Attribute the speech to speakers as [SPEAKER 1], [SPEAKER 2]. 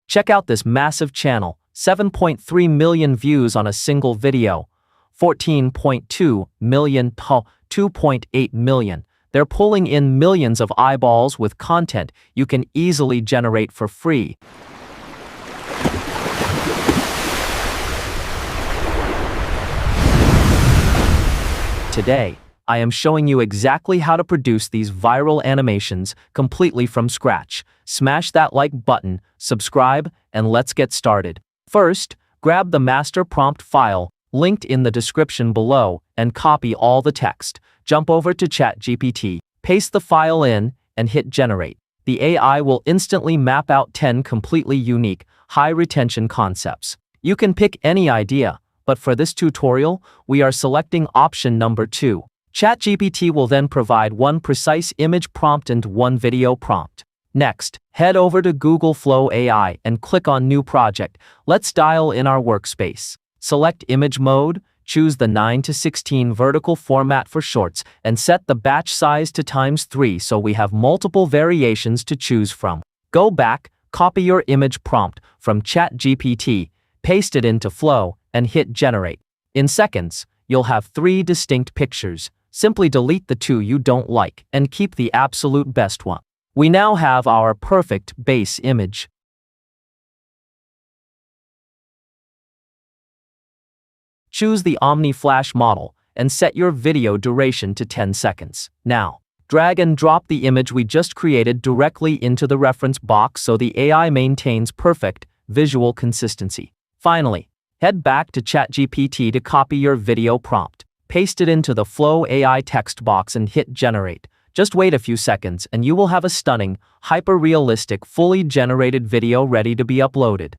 [SPEAKER 1] Check out this massive channel, 7.3 million views on a single video, 14.2 million to 2.8 million. They're pulling in millions of eyeballs with content you can easily generate for free. Today, I am showing you exactly how to produce these viral animations completely from scratch. Smash that like button, subscribe, and let's get started. First, grab the master prompt file linked in the description below and copy all the text. Jump over to ChatGPT, paste the file in, and hit generate. The AI will instantly map out 10 completely unique, high-retention concepts. You can pick any idea, but for this tutorial, we are selecting option number 2. ChatGPT will then provide one precise image prompt and one video prompt. Next, head over to Google Flow AI and click on New Project. Let's dial in our workspace. Select Image Mode, choose the 9:16 vertical format for shorts, and set the batch size to ×3 so we have multiple variations to choose from. Go back, copy your image prompt from ChatGPT, paste it into Flow, and hit Generate. In seconds, you'll have 3 distinct pictures. Simply delete the 2 you don't like and keep the absolute best one. We now have our perfect base image. Choose the Omni Flash model and set your video duration to 10 seconds. Now, drag and drop the image we just created directly into the reference box so the AI maintains perfect visual consistency. Finally, head back to ChatGPT to copy your video prompt. Paste it into the Flow AI text box and hit Generate. Just wait a few seconds and you will have a stunning, hyper-realistic, fully generated video ready to be uploaded.